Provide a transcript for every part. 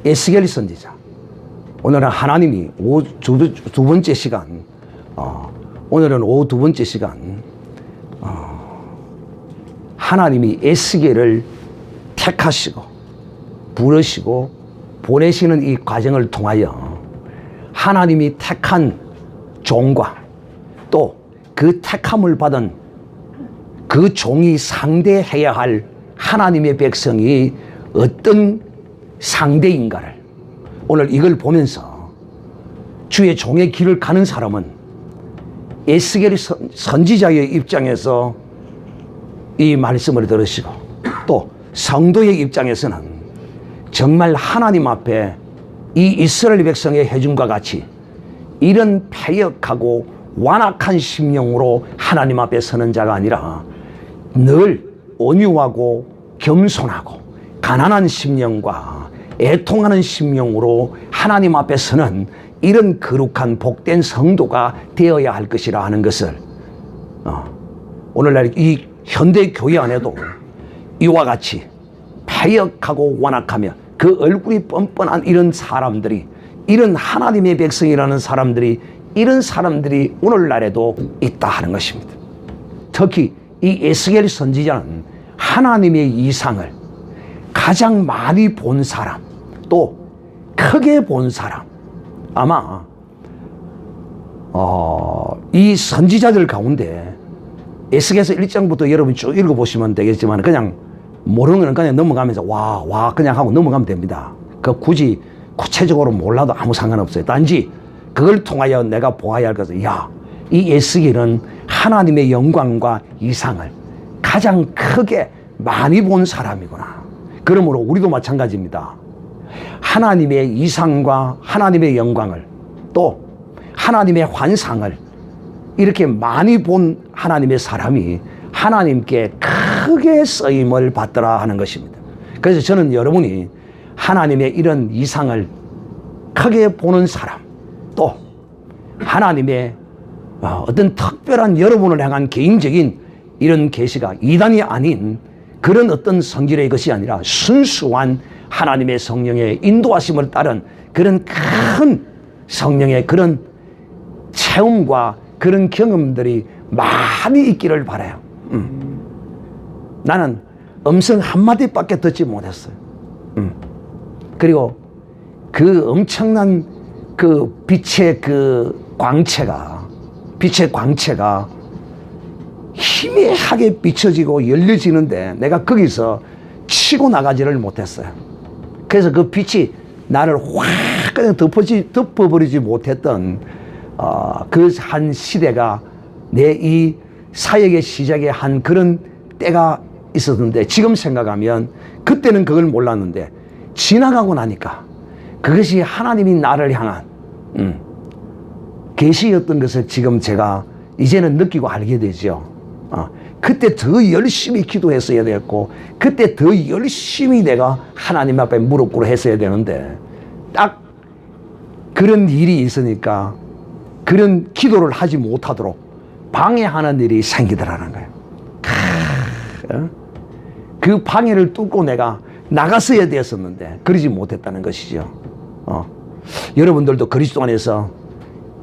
에스겔 선지자. 오늘은 하나님이 두 번째 시간, 오늘은 오후 두 번째 시간, 하나님이 에스겔을 택하시고 부르시고 보내시는 이 과정을 통하여 하나님이 택한 종과 또 그 택함을 받은 그 종이 상대해야 할 하나님의 백성이 어떤 상대인가를 오늘 이걸 보면서 주의 종의 길을 가는 사람은 에스겔 선지자의 입장에서 이 말씀을 들으시고 또 성도의 입장에서는 정말 하나님 앞에 이 이스라엘 백성의 해줌과 같이 이런 패역하고 완악한 심령으로 하나님 앞에 서는 자가 아니라 늘 온유하고 겸손하고 가난한 심령과 애통하는 심령으로 하나님 앞에 서는 이런 거룩한 복된 성도가 되어야 할 것이라 하는 것을 오늘날 이 현대 교회 안에도 이와 같이 패역하고 완악하며 그 얼굴이 뻔뻔한 이런 사람들이, 이런 하나님의 백성이라는 사람들이, 이런 사람들이 오늘날에도 있다 하는 것입니다. 특히 이 에스겔 선지자는 하나님의 이상을 가장 많이 본 사람, 또 크게 본 사람, 아마 이 선지자들 가운데 에스겔서 1장부터 여러분 쭉 읽어보시면 되겠지만 그냥 모르는 거는 그냥 넘어가면서 와 그냥 하고 넘어가면 됩니다. 그 굳이 구체적으로 몰라도 아무 상관없어요. 단지 그걸 통하여 내가 보아야 할 것은 이 에스겔은 하나님의 영광과 이상을 가장 크게 많이 본 사람이구나. 그러므로 우리도 마찬가지입니다. 하나님의 이상과 하나님의 영광을 또 하나님의 환상을 이렇게 많이 본 하나님의 사람이 하나님께 크게 쓰임을 받더라 하는 것입니다. 그래서 저는 여러분이 하나님의 이런 이상을 크게 보는 사람, 또 하나님의 어떤 특별한 여러분을 향한 개인적인 이런 계시가 이단이 아닌 그런 어떤 성질의 것이 아니라 순수한 하나님의 성령의 인도하심을 따른 그런 큰 성령의 그런 체험과 그런 경험들이 많이 있기를 바라요. 나는 음성 한마디밖에 듣지 못했어요. 그리고 그 엄청난 그 빛의 광채가 희미하게 비춰지고 열려지는데 내가 거기서 치고 나가지를 못했어요. 그래서 그 빛이 나를 확 그냥 덮어버리지 못했던 그 한 시대가 내 이 사역의 시작에 한 그런 때가 있었는데 지금 생각하면 그때는 그걸 몰랐는데 지나가고 나니까 그것이 하나님이 나를 향한 계시였던 것을 지금 제가 이제는 느끼고 알게 되죠. 그때 더 열심히 기도했어야 됐고 그때 더 열심히 내가 하나님 앞에 무릎 꿇어 했어야 되는데 딱 그런 일이 있으니까 그런 기도를 하지 못하도록 방해하는 일이 생기더라는 거예요. 그 방해를 뚫고 내가 나갔어야 됐었는데 그러지 못했다는 것이죠. 여러분들도 그리스도 안에서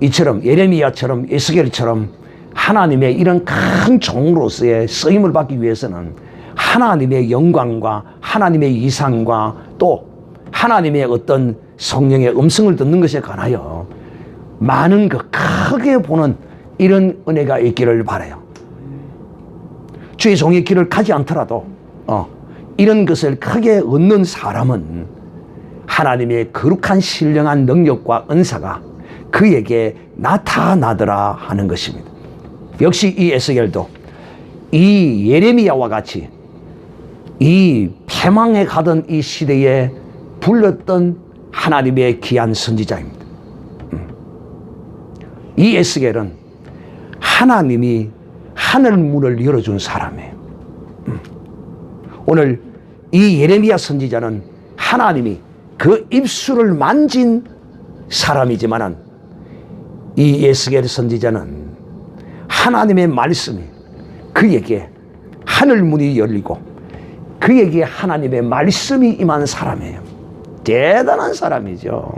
이처럼 예레미야처럼 에스겔처럼 하나님의 이런 큰 종으로서의 쓰임을 받기 위해서는 하나님의 영광과 하나님의 이상과 또 하나님의 어떤 성령의 음성을 듣는 것에 관하여 많은 그 크게 보는 이런 은혜가 있기를 바라요. 주의 종의 길을 가지 않더라도 이런 것을 크게 얻는 사람은 하나님의 거룩한 신령한 능력과 은사가 그에게 나타나더라 하는 것입니다. 역시 이 에스겔도 이 예레미야와 같이 이 패망에 가던 이 시대에 불렀던 하나님의 귀한 선지자입니다. 이 에스겔은 하나님이 하늘 문을 열어준 사람이에요. 오늘 이 예레미야 선지자는 하나님이 그 입술을 만진 사람이지만은 이 에스겔 선지자는 하나님의 말씀이 그에게 하늘 문이 열리고 그에게 하나님의 말씀이 임한 사람이에요. 대단한 사람이죠.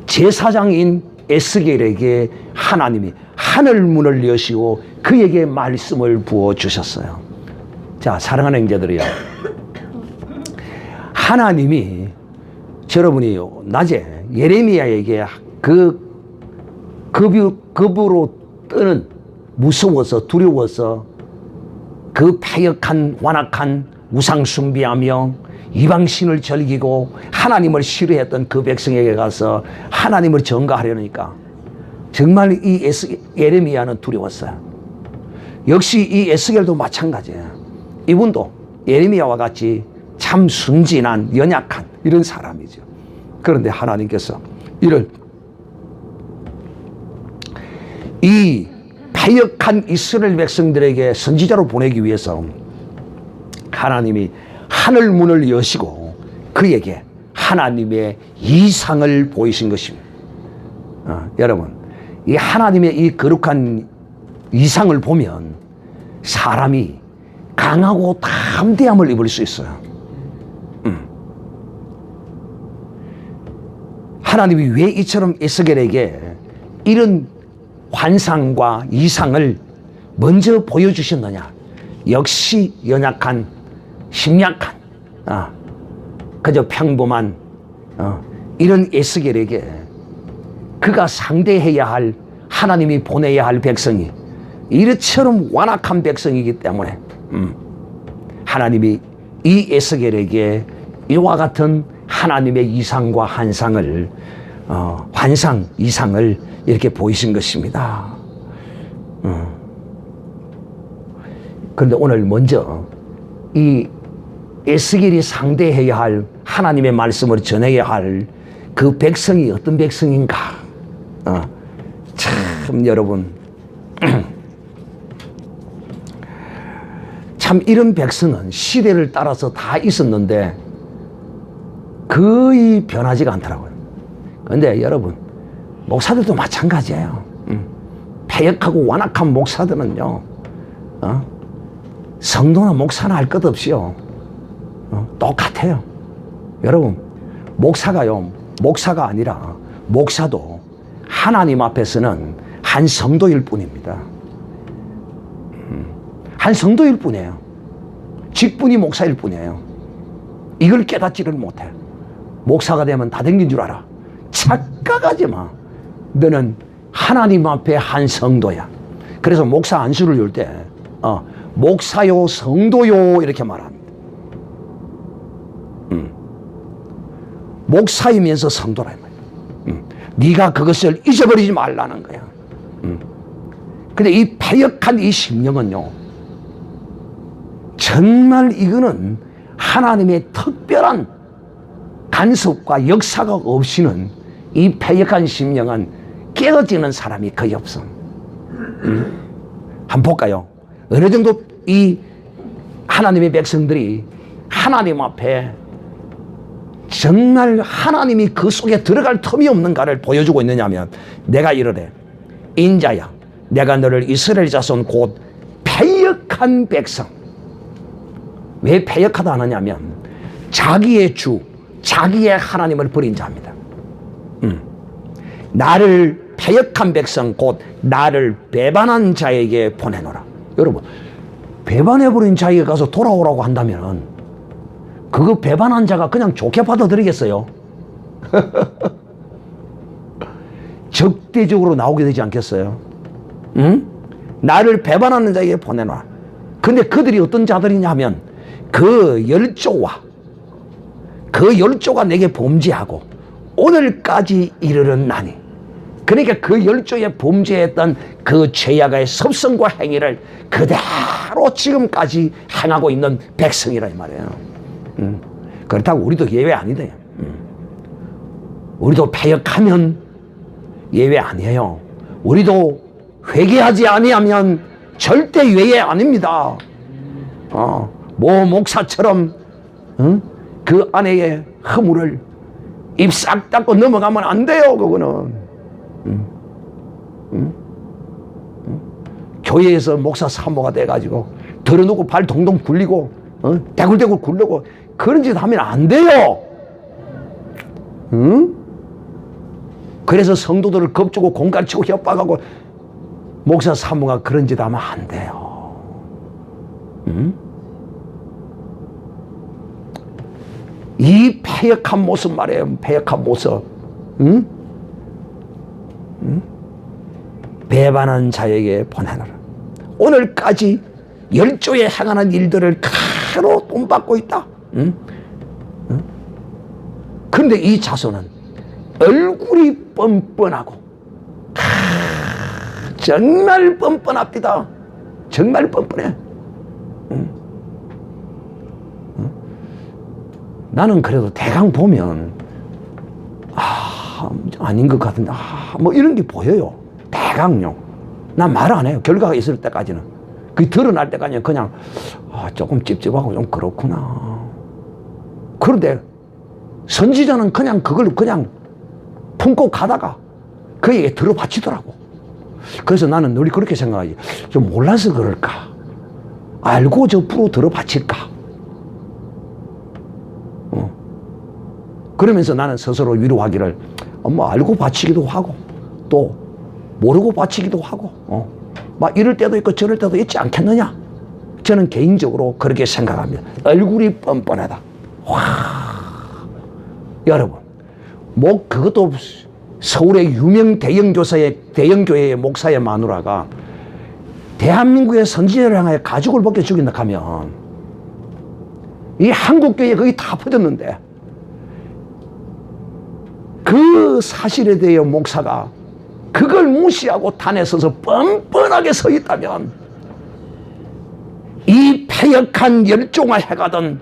제사장인 에스겔에게 하나님이 하늘 문을 여시고 그에게 말씀을 부어주셨어요. 자, 사랑하는 형제들이요, 하나님이 여러분이 낮에 예레미야에게 급으로 뜨는, 무서워서 두려워서 그 패역한 완악한 우상 숭배하며 이방신을 즐기고 하나님을 싫어했던 그 백성에게 가서 하나님을 전가하려니까 정말 이 예레미야는 두려웠어요. 역시 이 에스겔도 마찬가지예요. 이분도 예레미야와 같이 참 순진한 연약한 이런 사람이죠. 그런데 하나님께서 이를 이 패역한 이스라엘 백성들에게 선지자로 보내기 위해서 하나님이 하늘 문을 여시고 그에게 하나님의 이상을 보이신 것입니다. 여러분, 이 하나님의 이 거룩한 이상을 보면 사람이 강하고 담대함을 입을 수 있어요. 하나님이 왜 이처럼 에스겔에게 이런 환상과 이상을 먼저 보여주셨느냐? 역시 연약한, 심약한, 그저 평범한 이런 에스겔에게 그가 상대해야 할, 하나님이 보내야 할 백성이 이처럼 완악한 백성이기 때문에 하나님이 이 에스겔에게 이와 같은 하나님의 이상과 환상, 이상을 이렇게 보이신 것입니다. 그런데 오늘 먼저 이 에스겔이 상대해야 할, 하나님의 말씀을 전해야 할 그 백성이 어떤 백성인가? 참 여러분, 참 이런 백성은 시대를 따라서 다 있었는데 거의 변하지가 않더라고요. 그런데 여러분, 목사들도 마찬가지예요. 패역하고 완악한 목사들은요, 성도나 목사나 할 것 없이요, 똑같아요. 여러분, 목사가 아니라 목사도 하나님 앞에서는 한 성도일 뿐입니다. 한 성도일 뿐이에요. 직분이 목사일 뿐이에요. 이걸 깨닫지를 못해. 목사가 되면 다 된 줄 알아. 착각하지 마. 너는 하나님 앞에 한 성도야. 그래서 목사 안수를 줄 때 목사요 성도요 이렇게 말합니다. 목사이면서 성도라 말이야. 네가 그것을 잊어버리지 말라는 거야. 근데 이 패역한 이 심령은요, 정말 이거는 하나님의 특별한 간섭과 역사가 없이는 이 패역한 심령은 깨어지는 사람이 거의 없어. 한번 볼까요? 어느 정도 이 하나님의 백성들이 하나님 앞에 정말 하나님이 그 속에 들어갈 틈이 없는가를 보여주고 있느냐면, 내가 이르되 인자야, 내가 너를 이스라엘 자손 곧 패역한 백성. 왜 패역하다 하느냐면 자기의 주, 자기의 하나님을 버린 자입니다. 나를 패역한 백성 곧 나를 배반한 자에게 보내노라. 여러분, 배반해버린 자에게 가서 돌아오라고 한다면 그거 배반한 자가 그냥 좋게 받아들이겠어요? 적대적으로 나오게 되지 않겠어요? 나를 배반하는 자에게 보내놔. 근데 그들이 어떤 자들이냐 하면 그 열조가 내게 범죄하고 오늘까지 이르렀나니. 그러니까 그 열조에 범죄했던 그 죄악의 섭성과 행위를 그대로 지금까지 행하고 있는 백성이라 이 말이에요. 그렇다고 우리도 예외 아니다. 우리도 패역하면 예외 아니에요. 우리도 회개하지 아니하면 절대 예외 아닙니다. 모 목사처럼 그 안에 허물을 입 싹 닫고 넘어가면 안 돼요. 그거는 교회에서 목사 사모가 돼가지고 들어놓고 발 동동 굴리고 대굴대굴 굴르고 그런 짓 하면 안 돼요. 응? 그래서 성도들을 겁주고 공갈치고 협박하고 목사 사모가 그런 짓 하면 안 돼요. 응? 이 패역한 모습 말이에요. 패역한 모습. 응? 응? 배반한 자에게 보내노라. 오늘까지 열조에 행하는 일들을 가로 돈받고 있다. 응? 응? 그런데 이 자손은 얼굴이 뻔뻔하고 정말 뻔뻔합니다. 정말 뻔뻔해. 응? 응? 나는 그래도 대강 보면 아닌 것 같은데 뭐 이런 게 보여요. 대강요. 난 말 안 해요. 결과가 있을 때까지는. 그게 드러날 때까지는 그냥 조금 찝찝하고 좀 그렇구나. 그런데 선지자는 그냥 그걸 그냥 품고 가다가 그에게 들어바치더라고. 그래서 나는 늘 그렇게 생각하지. 좀 몰라서 그럴까? 알고 저 프로 들어바칠까? 그러면서 나는 스스로 위로하기를 뭐 알고 바치기도 하고 또 모르고 바치기도 하고 막 이럴 때도 있고 저럴 때도 있지 않겠느냐? 저는 개인적으로 그렇게 생각합니다. 얼굴이 뻔뻔하다. 와, 여러분, 그것도 서울의 유명 대형교회의 목사의 마누라가 대한민국의 선지자를 향하여 가죽을 벗겨 죽인다 하면 이 한국교회에 거의 다 퍼졌는데 그 사실에 대해 목사가 그걸 무시하고 단에 서서 뻔뻔하게 서 있다면 이 패역한 열조가 해가던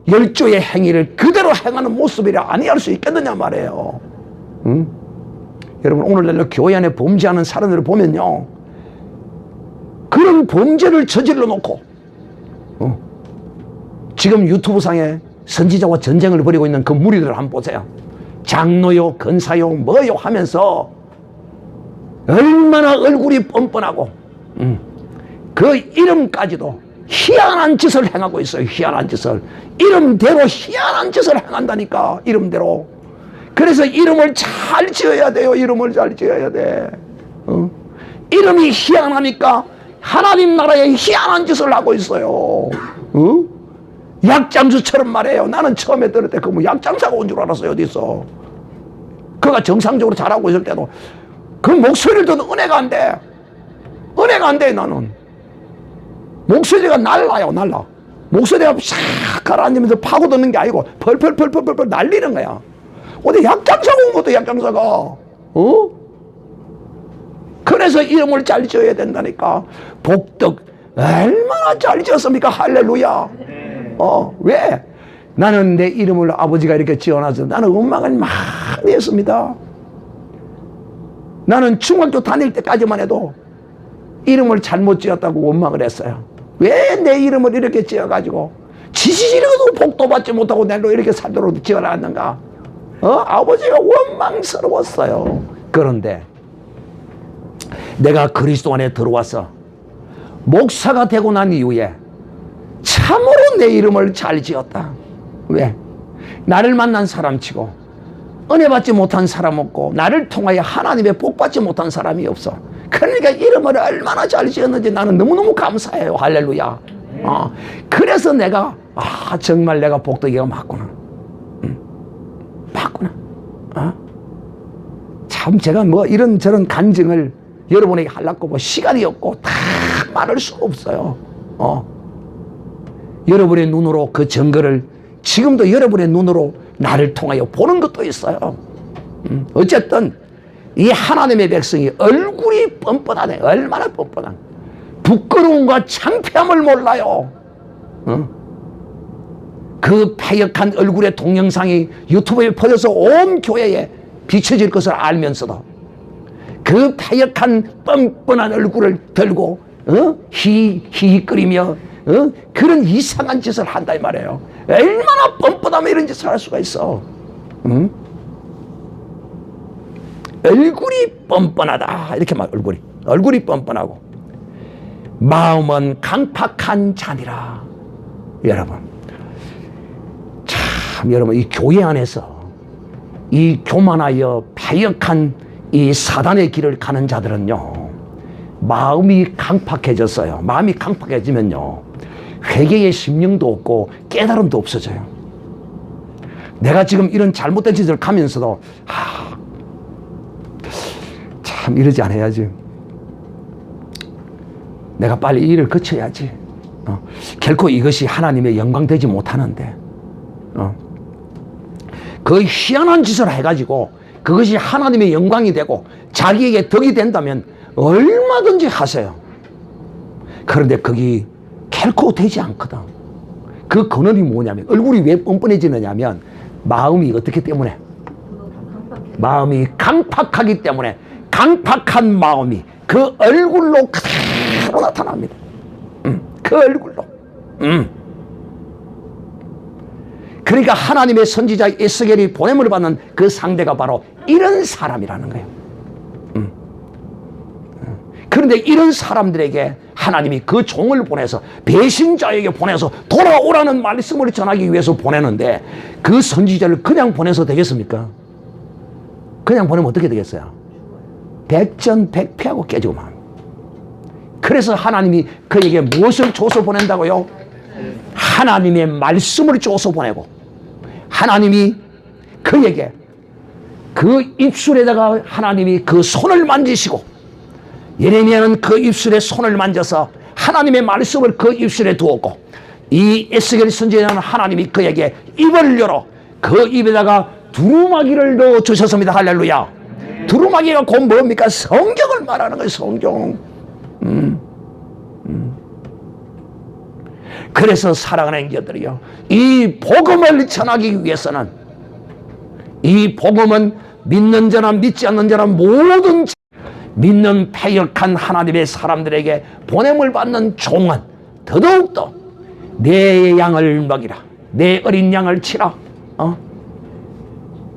열조의 행위를 그대로 행하는 모습이라 아니할 수 있겠느냐 말이에요. 응? 여러분 오늘날로 교회 안에 범죄하는 사람들을 보면요, 그런 범죄를 저질러 놓고 지금 유튜브상에 선지자와 전쟁을 벌이고 있는 그 무리들을 한번 보세요. 장로요 권사요 뭐요 하면서 얼마나 얼굴이 뻔뻔하고 그 이름까지도 희한한 짓을 행하고 있어요. 희한한 짓을. 이름대로 희한한 짓을 행한다니까. 이름대로. 그래서 이름을 잘 지어야 돼요. 이름을 잘 지어야 돼. 이름이 희한하니까 하나님 나라에 희한한 짓을 하고 있어요. 약장수처럼 말해요. 나는 처음에 들을 때 그 뭐 약장사가 온 줄 알았어요. 어디서. 그가 정상적으로 잘하고 있을 때도 그 목소리를 듣는 은혜가 안 돼. 은혜가 안 돼. 나는 목소리가 날라요. 날라. 목소리가 싹 가라앉으면서 파고드는 게 아니고 펄펄펄펄펄 날리는 거야. 어디 약장사가 온 것도 약장사가. 그래서 이름을 잘 지어야 된다니까. 복덕 얼마나 잘 지었습니까? 할렐루야. 왜? 나는 내 이름을 아버지가 이렇게 지어놔서 나는 원망을 많이 했습니다. 나는 중학교 다닐 때까지만 해도 이름을 잘못 지었다고 원망을 했어요. 왜 내 이름을 이렇게 지어가지고 지시지려도 복도 받지 못하고 내로 이렇게 살도록 지어놨는가? 아버지가 원망스러웠어요. 그런데 내가 그리스도 안에 들어와서 목사가 되고 난 이후에 참으로 내 이름을 잘 지었다. 왜? 나를 만난 사람치고 은혜 받지 못한 사람 없고 나를 통하여 하나님의 복 받지 못한 사람이 없어. 그러니까 이름을 얼마나 잘 지었는지 나는 너무너무 감사해요. 할렐루야. 그래서 내가 정말 내가 복덕이가 맞구나. 맞구나. 참 제가 뭐 이런저런 간증을 여러분에게 하려고 뭐 시간이 없고 다 말할 수 없어요. 여러분의 눈으로 그 증거를 지금도 여러분의 눈으로 나를 통하여 보는 것도 있어요. 어쨌든 이 하나님의 백성이 얼굴이 뻔뻔하네. 얼마나 뻔뻔한. 부끄러움과 창피함을 몰라요. 그 패역한 얼굴의 동영상이 유튜브에 퍼져서 온 교회에 비춰질 것을 알면서도 그 패역한 뻔뻔한 얼굴을 들고 히히거리며 그런 이상한 짓을 한다 이 말이에요. 얼마나 뻔뻔하면 이런 짓을 할 수가 있어. 얼굴이 뻔뻔하다 이렇게 말. 얼굴이 뻔뻔하고 마음은 강팍한 자니라. 여러분 참 참 여러분, 이 교회 안에서 이 교만하여 패역한 이 사단의 길을 가는 자들은요, 마음이 강팍해졌어요. 마음이 강팍해지면요, 회개의 심령도 없고 깨달음도 없어져요. 내가 지금 이런 잘못된 짓을 가면서도 참 이러지 않아야지, 내가 빨리 이 일을 거쳐야지, 결코 이것이 하나님의 영광 되지 못하는데, 그 희한한 짓을 해가지고 그것이 하나님의 영광이 되고 자기에게 덕이 된다면 얼마든지 하세요. 그런데 그게 결코 되지 않거든. 그 근원이 뭐냐면, 얼굴이 왜 뻔뻔해지느냐면 마음이 어떻기 때문에, 마음이 강팍하기 때문에, 강팍한 마음이 그 얼굴로 그대로 나타납니다. 그 얼굴로. 그러니까 하나님의 선지자 에스겔이 보냄을 받는 그 상대가 바로 이런 사람이라는 거예요. 그런데 이런 사람들에게 하나님이 그 종을 보내서, 배신자에게 보내서 돌아오라는 말씀을 전하기 위해서 보내는데, 그 선지자를 그냥 보내서 되겠습니까? 그냥 보내면 어떻게 되겠어요? 백전백패하고 깨지고 만. 그래서 하나님이 그에게 무엇을 줘서 보낸다고요? 하나님의 말씀을 줘서 보내고, 하나님이 그에게 그 입술에다가 하나님이 그 손을 만지시고, 예레미야는 그 입술에 손을 만져서 하나님의 말씀을 그 입술에 두었고, 이 에스겔 선지자는 하나님이 그에게 입을 열어 그 입에다가 두루마기를 넣어 주셨습니다. 할렐루야. 두루마기가 곧 뭡니까? 성경을 말하는 거예요. 성경. 그래서 사랑하는 형제들이요, 이 복음을 전하기 위해서는, 이 복음은 믿는 자나 믿지 않는 자나 모든 믿는 패역한 하나님의 사람들에게 보냄을 받는 종은 더더욱더 내 양을 먹이라, 내 어린 양을 치라,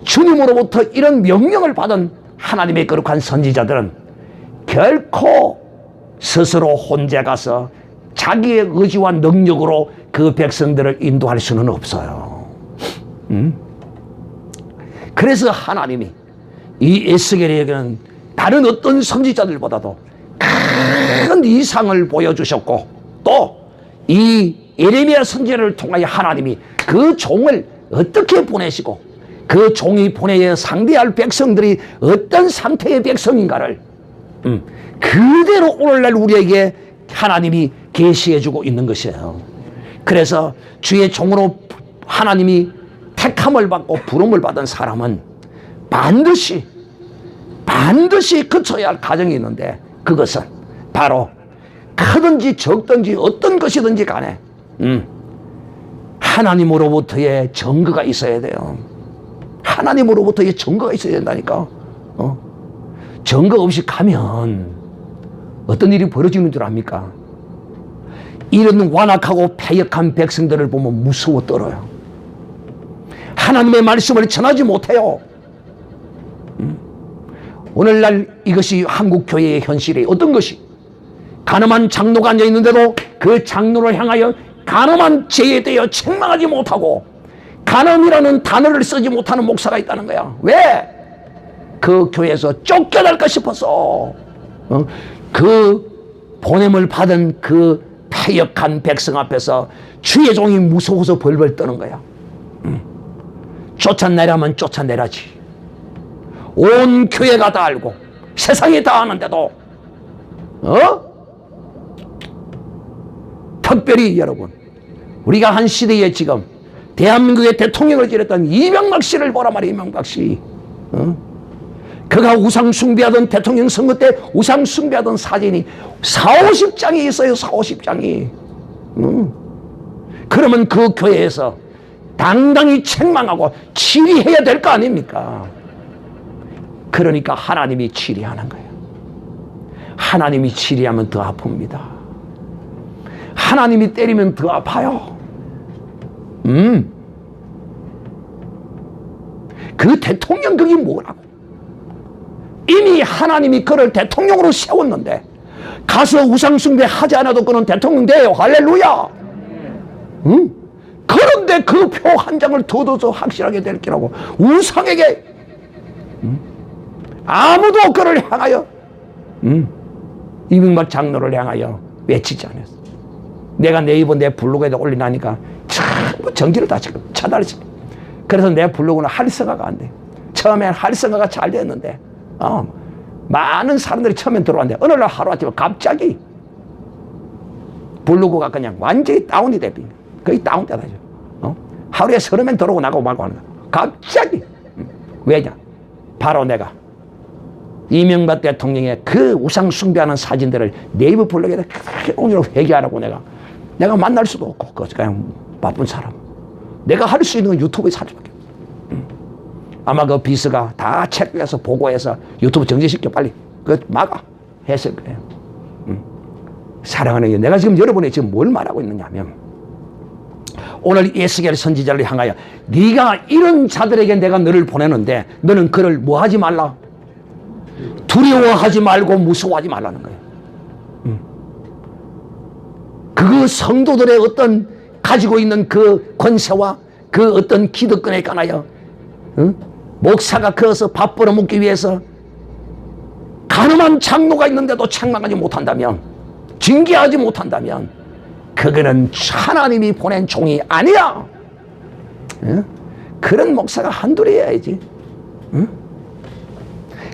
주님으로부터 이런 명령을 받은 하나님의 거룩한 선지자들은 결코 스스로 혼자 가서 자기의 의지와 능력으로 그 백성들을 인도할 수는 없어요. 그래서 하나님이 이 에스겔에게는 다른 어떤 선지자들보다도 큰 이상을 보여주셨고, 또 이 예레미야 선지자를 통하여 하나님이 그 종을 어떻게 보내시고, 그 종이 보내야 상대할 백성들이 어떤 상태의 백성인가를 그대로 오늘날 우리에게 하나님이 계시해주고 있는 것이에요. 그래서 주의 종으로 하나님이 택함을 받고 부름을 받은 사람은 반드시 거쳐야 할 과정이 있는데, 그것은 바로 크든지 적든지 어떤 것이든지 간에 하나님으로부터의 증거가 있어야 돼요. 하나님으로부터의 증거가 있어야 된다니까. 증거 없이 가면 어떤 일이 벌어지는 줄 압니까? 이런 완악하고 패역한 백성들을 보면 무서워 떨어요. 하나님의 말씀을 전하지 못해요. 오늘날 이것이 한국 교회의 현실이 어떤 것이, 가늠한 장로가 앉아 있는데도 그 장로를 향하여 가늠한 죄에 대해 책망하지 못하고 가늠이라는 단어를 쓰지 못하는 목사가 있다는 거야. 왜? 그 교회에서 쫓겨날까 싶어서. 그 보냄을 받은 그 패역한 백성 앞에서 주의 종이 무서워서 벌벌 떠는 거야. 쫓아내라면 쫓아내라지. 온 교회가 다 알고 세상이 다 아는데도 특별히 여러분, 우리가 한 시대에 지금 대한민국의 대통령을 지냈던 이명박 씨를 보라 말이야. 이명박 씨. 그가 우상 숭배하던, 대통령 선거 때 우상 숭배하던 사진이 40-50장이 있어요. 40-50장이. 그러면 그 교회에서 당당히 책망하고 치리해야 될 거 아닙니까? 그러니까 하나님이 치리하는 거예요. 하나님이 치리하면 더 아픕니다. 하나님이 때리면 더 아파요. 그 대통령 그게 뭐라고? 이미 하나님이 그를 대통령으로 세웠는데 가서 우상숭배 하지 않아도 그는 대통령 돼요. 할렐루야. 그런데 그 표 한 장을 더 확실하게 될 기라고 우상에게 아무도 그를 향하여 이명박 장로를 향하여 외치지 않았어. 내가 네이버 내 블로그에다 올리나니까 전부 전기를 다 지금 차단했어. 그래서 내 블로그는 활성화가 안 돼. 처음엔 활성화가 잘 됐는데 많은 사람들이 처음엔 들어왔는데 어느 날 하루아침에 갑자기 블로그가 그냥 완전히 다운이 돼. 거의 다운되다죠. 하루에 30명 들어오고 나가고 말고 하는 거야. 갑자기. 왜냐? 바로 내가 이명박 대통령의 그 우상 숭배하는 사진들을 네이버 블로그에다 오늘 회개하라고 내가 만날 수도 없고 그냥 바쁜 사람. 내가 할 수 있는 건 유튜브에 사진밖에 없어. 아마 그 비서가 다 체크해서 보고해서 유튜브 정지시켜 빨리 그 막아 했을 거예요. 사랑하는 게 내가 지금 여러분이 지금 뭘 말하고 있느냐면 오늘 에스겔 선지자를 향하여 네가 이런 자들에게 내가 너를 보내는데 너는 그를 뭐 하지 말라? 두려워하지 말고 무서워하지 말라는 거예요. 그 성도들의 어떤 가지고 있는 그 권세와 그 어떤 기득권에 관하여 목사가 커서 밥 벌어먹기 위해서 가늠한 장로가 있는데도 책망하지 못한다면 징계하지 못한다면 그거는 하나님이 보낸 종이 아니야. 그런 목사가 한둘이어야지.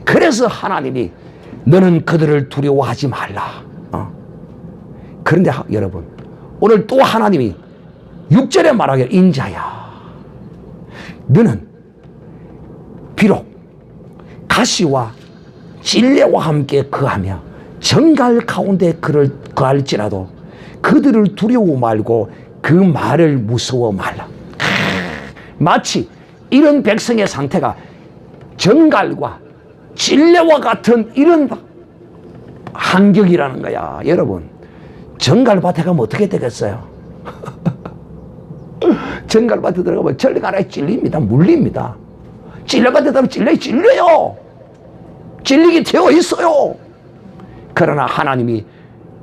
그래서 하나님이 너는 그들을 두려워하지 말라. 그런데 여러분 오늘 또 하나님이 6절에 말하기를 인자야 너는 비록 가시와 찔레와 함께 거하며 정갈 가운데 그를 거할지라도 그들을 두려워 말고 그 말을 무서워 말라. 마치 이런 백성의 상태가 정갈과 찔레와 같은 이런 환경이라는 거야. 여러분 정갈밭에 가면 어떻게 되겠어요? 정갈밭에 들어가면 전리가라에 찔립니다. 물립니다. 찔레밭에 가면 찔려요. 찔리게 되어 있어요. 그러나 하나님이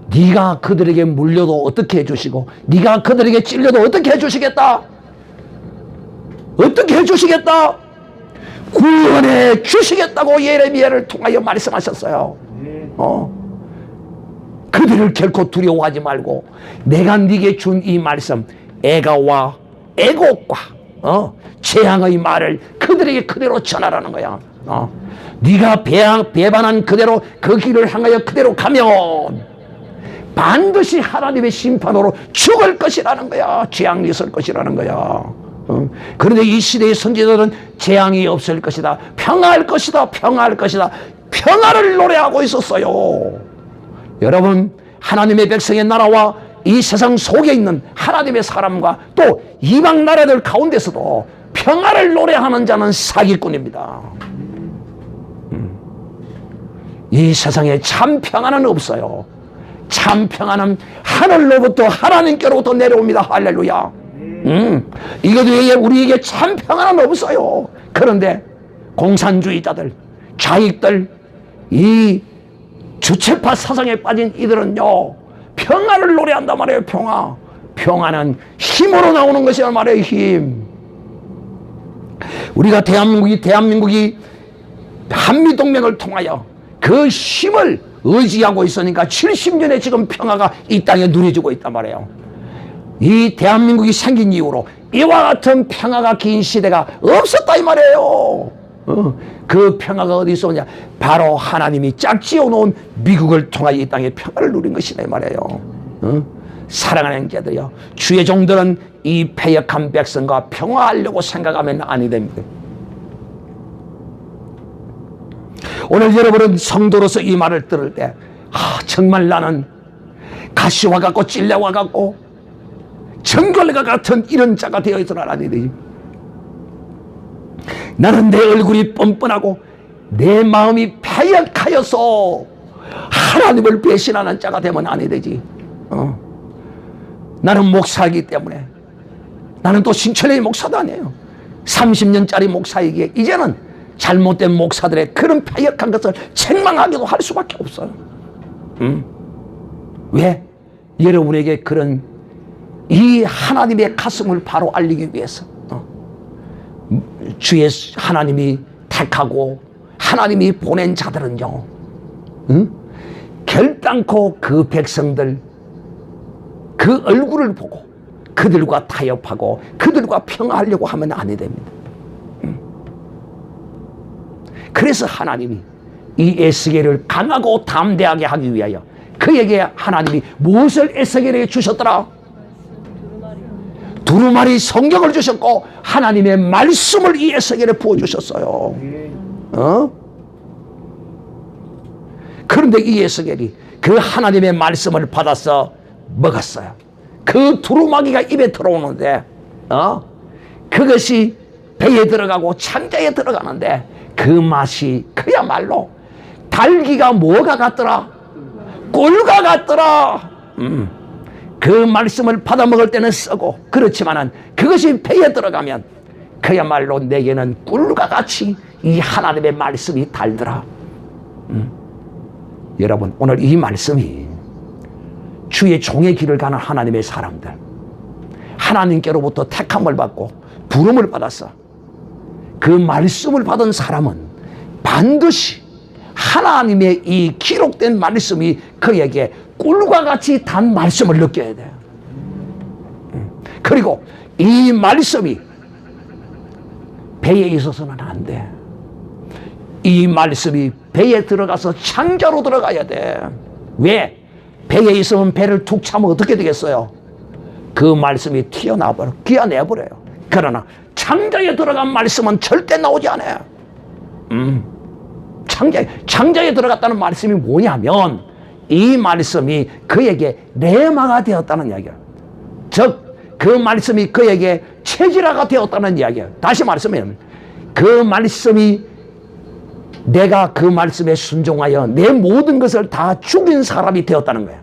네가 그들에게 물려도 어떻게 해주시고 네가 그들에게 찔려도 어떻게 해주시겠다? 어떻게 해주시겠다? 구원해 주시겠다고 예레미야를 통하여 말씀하셨어요. 그들을 결코 두려워하지 말고 내가 네게 준 이 말씀 애가와 애곡과 재앙의 말을 그들에게 그대로 전하라는 거야. 네가 배반한 그대로 그 길을 향하여 그대로 가면 반드시 하나님의 심판으로 죽을 것이라는 거야. 재앙이 있을 것이라는 거야. 그런데 이 시대의 선지자들은 재앙이 없을 것이다. 평화할 것이다. 평화할 것이다. 평화를 노래하고 있었어요. 여러분 하나님의 백성의 나라와 이 세상 속에 있는 하나님의 사람과 또 이방 나라들 가운데서도 평화를 노래하는 자는 사기꾼입니다. 이 세상에 참 평화는 없어요. 참 평화는 하늘로부터 하나님께로부터 내려옵니다. 할렐루야. 이것 외에 우리에게 참 평화는 없어요. 그런데 공산주의자들, 좌익들, 이 주체파 사상에 빠진 이들은요 평화를 노래한단 말이에요. 평화는 힘으로 나오는 것이란 말이에요. 힘. 우리가 대한민국이 한미동맹을 통하여 그 힘을 의지하고 있으니까 70년에 지금 평화가 이 땅에 누려지고 있단 말이에요. 이 대한민국이 생긴 이후로 이와 같은 평화가 긴 시대가 없었다 이 말이에요. 그 평화가 어디서 오냐? 바로 하나님이 짝지어 놓은 미국을 통하여 이 땅에 평화를 누린 것이다 이 말이에요. 사랑하는 자들이요, 주의 종들은 이 패역한 백성과 평화하려고 생각하면 아니 됩니다. 오늘 여러분은 성도로서 이 말을 들을 때 정말 나는 가시와 같고 찔레와 같고 정갈과 같은 이런 자가 되어 있으라 아니 되지. 나는 내 얼굴이 뻔뻔하고 내 마음이 패역하여서 하나님을 배신하는 자가 되면 아니 되지. 나는 목사이기 때문에 나는 또 신천의 목사도 아니에요. 30년짜리 목사이기에 이제는 잘못된 목사들의 그런 패역한 것을 책망하기도 할 수밖에 없어요. 왜? 여러분에게 그런 이 하나님의 가슴을 바로 알리기 위해서 주의 하나님이 택하고 하나님이 보낸 자들은요, 결단코 그 백성들 그 얼굴을 보고 그들과 타협하고 그들과 평화하려고 하면 안 됩니다. 그래서 하나님이 이 에스겔을 강하고 담대하게 하기 위하여 그에게 하나님이 무엇을 에스겔에게 주셨더라? 두루마리 성경을 주셨고 하나님의 말씀을 이 에스겔에 부어주셨어요. 그런데 이 에스겔이 그 하나님의 말씀을 받아서 먹었어요. 그 두루마기가 입에 들어오는데 그것이 배에 들어가고 창자에 들어가는데 그 맛이 그야말로 달기가 뭐가 같더라? 꿀과 같더라. 그 말씀을 받아 먹을 때는 쓰고, 그렇지만은 그것이 배에 들어가면 그야말로 내게는 꿀과 같이 이 하나님의 말씀이 달더라. 여러분, 오늘 이 말씀이 주의 종의 길을 가는 하나님의 사람들, 하나님께로부터 택함을 받고 부름을 받았어. 그 말씀을 받은 사람은 반드시 하나님의 이 기록된 말씀이 그에게 꿀과 같이 단 말씀을 느껴야 돼. 그리고 이 말씀이 배에 있어서는 안 돼. 이 말씀이 배에 들어가서 창자로 들어가야 돼. 왜? 배에 있으면 배를 툭 차면 어떻게 되겠어요? 그 말씀이 튀어나와버려, 끼어내버려요. 그러나 창자에 들어간 말씀은 절대 나오지 않아요. 창자에 들어갔다는 말씀이 뭐냐면 이 말씀이 그에게 레마가 되었다는 이야기야. 즉 그 말씀이 그에게 체질화가 되었다는 이야기야. 다시 말씀하면 그 말씀이 내가 그 말씀에 순종하여 내 모든 것을 다 죽인 사람이 되었다는 거야.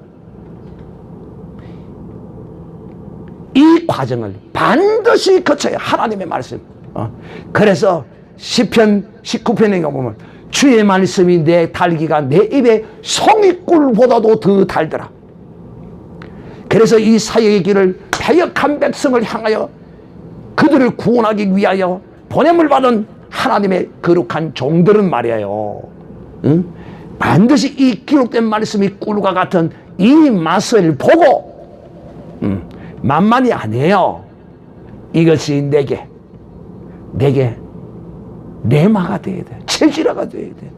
이 과정을 반드시 거쳐야 하나님의 말씀. 그래서 시편 19편에 보면 주의 말씀이 내 달기가 내 입에 송이꿀보다도 더 달더라. 그래서 이 사역의 길을 패역한 백성을 향하여 그들을 구원하기 위하여 보냄을 받은 하나님의 거룩한 종들은 말이에요. 반드시 이 기록된 말씀이 꿀과 같은 이 맛을 보고 만만히 아니에요. 이것이 내게 레마가 되어야 돼. 체질화가 되어야 돼.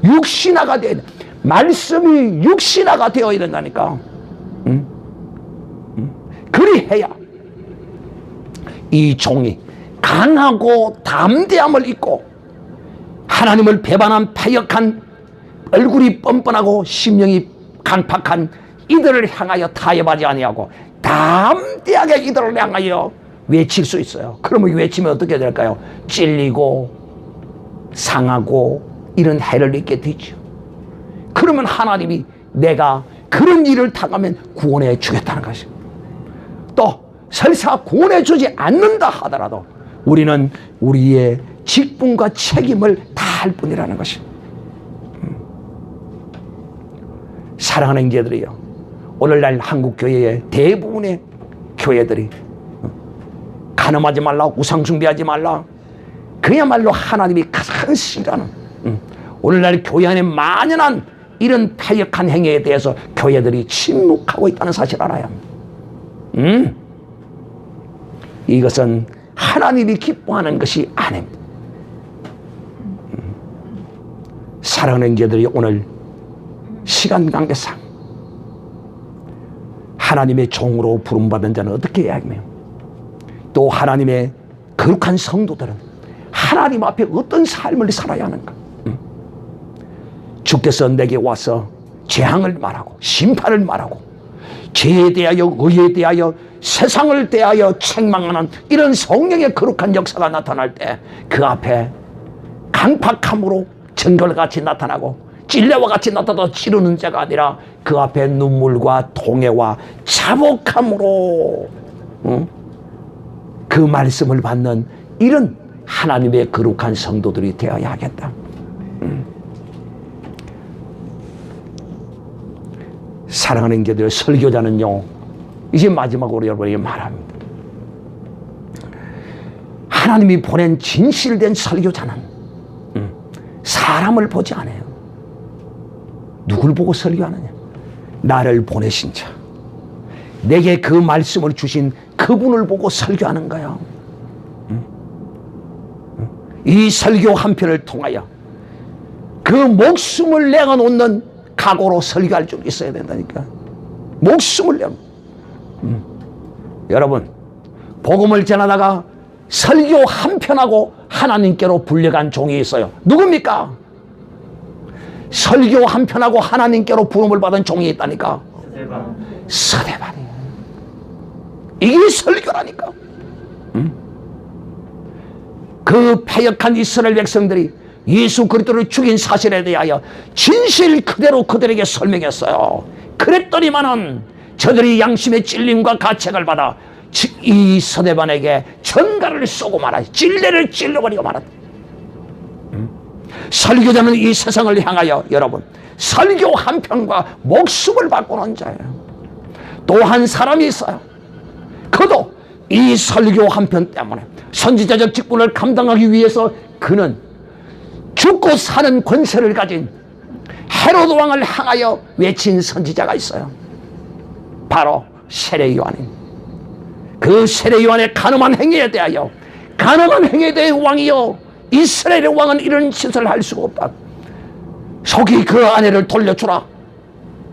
육신화가 되어야 돼. 말씀이 육신화가 되어야 된다니까. 그리해야 이 종이 강하고 담대함을 입고 하나님을 배반한 패역한 얼굴이 뻔뻔하고 심령이 강팍한 이들을 향하여 타협하지 아니하고 담대하게 이들을 향하여 외칠 수 있어요. 그러면 외치면 어떻게 될까요? 찔리고 상하고 이런 해를 입게 되죠. 그러면 하나님이 내가 그런 일을 당하면 구원해 주겠다는 것이죠. 또 설사 구원해 주지 않는다 하더라도 우리는 우리의 직분과 책임을 다할 뿐이라는 것입니다. 사랑하는 형제들이요, 오늘날 한국 교회의 대부분의 교회들이 간음하지 말라, 우상 숭배하지 말라, 그야말로 하나님이 가장 싫어하는 오늘날 교회 안에 만연한 이런 패역한 행위에 대해서 교회들이 침묵하고 있다는 사실을 알아야 합니다. 이것은 하나님이 기뻐하는 것이 아닙니다. 사랑하는 형제들이 오늘 시간 관계상 하나님의 종으로 부름받은 자는 어떻게 해야 하며 또 하나님의 거룩한 성도들은 하나님 앞에 어떤 삶을 살아야 하는가? 주께서 내게 와서 재앙을 말하고 심판을 말하고 죄에 대하여 의에 대하여 세상을 대하여 책망하는 이런 성령의 거룩한 역사가 나타날 때 그 앞에 강팍함으로 정결같이 나타나고 찔레와 같이 나타나 찌르는 자가 아니라 그 앞에 눈물과 통회와 자복함으로 그 말씀을 받는 이런 하나님의 거룩한 성도들이 되어야 하겠다. 사랑하는 형제들, 설교자는요 이제 마지막으로 여러분에게 말합니다. 하나님이 보낸 진실된 설교자는 사람을 보지 않아요. 누굴 보고 설교하느냐? 나를 보내신 자, 내게 그 말씀을 주신 그분을 보고 설교하는 거야. 이 설교 한 편을 통하여 그 목숨을 내가 놓는 각오로 설교할 줄 있어야 된다니까. 목숨을 내가. 여러분, 복음을 전하다가 설교 한 편하고 하나님께로 불려간 종이 있어요. 누굽니까? 설교 한 편하고 하나님께로 부름을 받은 종이 있다니까. 스데반이에요. 이게 설교라니까. 그 패역한 이스라엘 백성들이 예수 그리스도를 죽인 사실에 대하여 진실 그대로 그들에게 설명했어요. 그랬더니만은 저들이 양심의 찔림과 가책을 받아 이 스데반에게 전갈을 쏘고 말아, 찔레를 찔러버리고 말았다. 설교자는 이 세상을 향하여 여러분 설교 한 편과 목숨을 바꾸는 자예요. 또 한 사람이 있어요. 그도 이 설교 한 편 때문에 선지자적 직분을 감당하기 위해서 그는 죽고 사는 권세를 가진 헤로드 왕을 향하여 외친 선지자가 있어요. 바로 세례 요한입니다. 그 세례 요한의 간음한 행위에 대하여, 간음한 행위에 대해 왕이여, 이스라엘의 왕은 이런 짓을 할 수가 없다. 속히 그 아내를 돌려주라.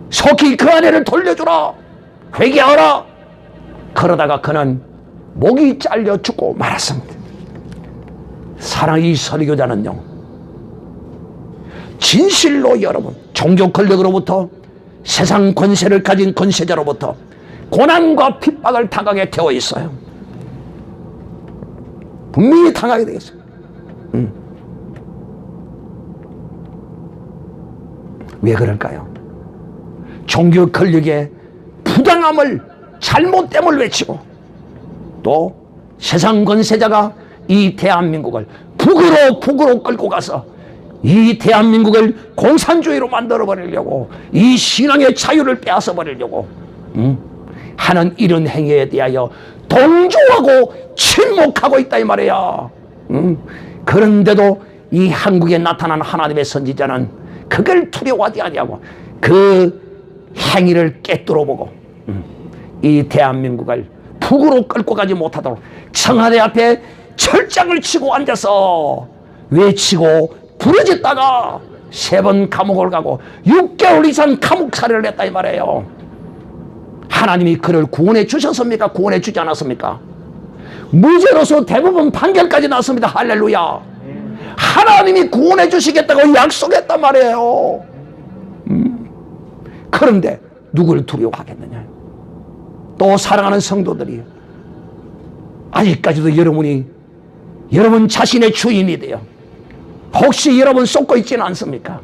속히 그 아내를 돌려주라. 회개하라. 그러다가 그는 목이 잘려 죽고 말았습니다. 사랑의 설교자는요, 진실로 여러분 종교 권력으로부터, 세상 권세를 가진 권세자로부터 고난과 핍박을 당하게 되어 있어요. 분명히 당하게 되겠어요. 왜 그럴까요? 종교 권력의 부당함을, 잘못됨을 외치고, 또 세상 권세자가 이 대한민국을 북으로 끌고 가서 이 대한민국을 공산주의로 만들어버리려고, 이 신앙의 자유를 빼앗아버리려고 하는 이런 행위에 대하여 동조하고 침묵하고 있다 이 말이야. 그런데도 이 한국에 나타난 하나님의 선지자는 그걸 두려워하지 아니하고 그 행위를 꿰뚫어보고 이 대한민국을 북으로 끌고 가지 못하도록 청와대 앞에 철장을 치고 앉아서 외치고 부르짖다가 3번 감옥을 가고 6개월 이상 감옥살이를 했다 이 말이에요. 하나님이 그를 구원해 주셨습니까? 구원해 주지 않았습니까? 무죄로서 대부분 판결까지 났습니다. 할렐루야. 하나님이 구원해 주시겠다고 약속했단 말이에요. 그런데 누굴 두려워하겠느냐? 또 사랑하는 성도들이 아직까지도 여러분 자신의 주인이 돼요. 혹시 여러분 속고 있지는 않습니까?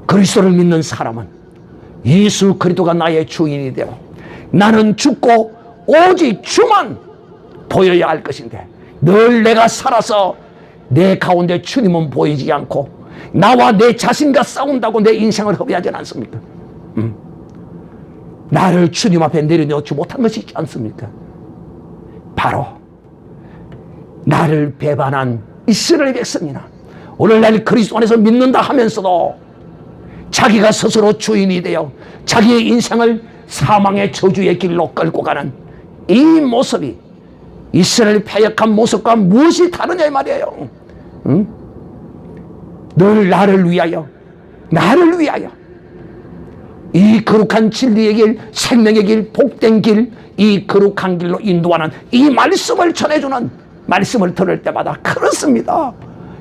그리스도를 믿는 사람은 예수 그리스도가 나의 주인이 되고 나는 죽고 오직 주만 보여야 할 것인데, 늘 내가 살아서 내 가운데 주님은 보이지 않고 나와 내 자신과 싸운다고 내 인생을 허비하지 않습니까? 나를 주님 앞에 내려놓지 못한 것이 있지 않습니까? 바로 나를 배반한 이스라엘 백성이나 오늘날 그리스도 안에서 믿는다 하면서도 자기가 스스로 주인이 되어 자기의 인생을 사망의 저주의 길로 끌고 가는 이 모습이 이스라엘 패역한 모습과 무엇이 다르냐 이 말이에요. 늘 나를 위하여 이 거룩한 진리의 길, 생명의 길, 복된 길, 이 거룩한 길로 인도하는 이 말씀을 전해주는, 말씀을 들을 때마다 그렇습니다.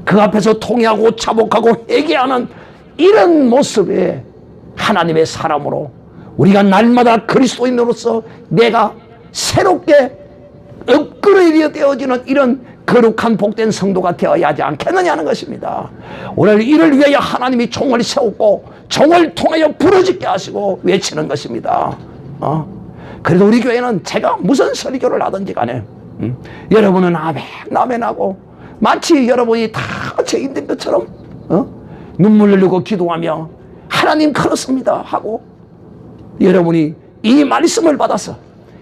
그 앞에서 통회하고 자복하고 회개하는 이런 모습의 하나님의 사람으로 우리가 날마다 그리스도인으로서 내가 새롭게 업그레이드 되어지는 이런 거룩한 복된 성도가 되어야 하지 않겠느냐 하는 것입니다. 오늘 이를 위하여 하나님이 종을 세웠고 종을 통하여 부르짖게 하시고 외치는 것입니다. 그래도 우리 교회는 제가 무슨 설교를 하든지 간에 여러분은 아멘하고 마치 여러분이 다 죄인된 것처럼 눈물 흘리고 기도하며 하나님 그렇습니다 하고 여러분이 이 말씀을 받아서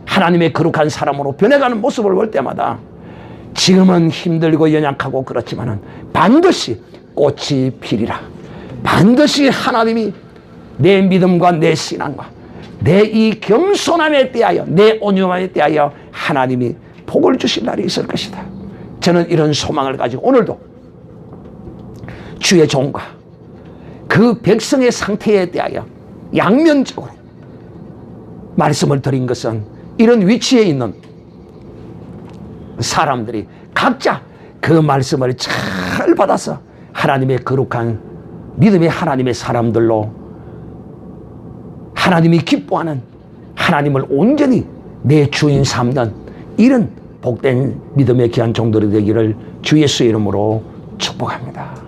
하나님의 거룩한 사람으로 변해가는 모습을 볼 때마다 지금은 힘들고 연약하고 그렇지만은 반드시 꽃이 피리라. 반드시 하나님이 내 믿음과 내 신앙과 내 이 겸손함에 대하여, 내 온유함에 대하여 하나님이 복을 주실 날이 있을 것이다. 저는 이런 소망을 가지고 오늘도 주의 종과 그 백성의 상태에 대하여 양면적으로 말씀을 드린 것은 이런 위치에 있는 사람들이 각자 그 말씀을 잘 받아서 하나님의 거룩한 믿음의 하나님의 사람들로 하나님이 기뻐하는, 하나님을 온전히 내 주인 삼는 이런 복된 믿음의 귀한 종들이 되기를 주 예수의 이름으로 축복합니다.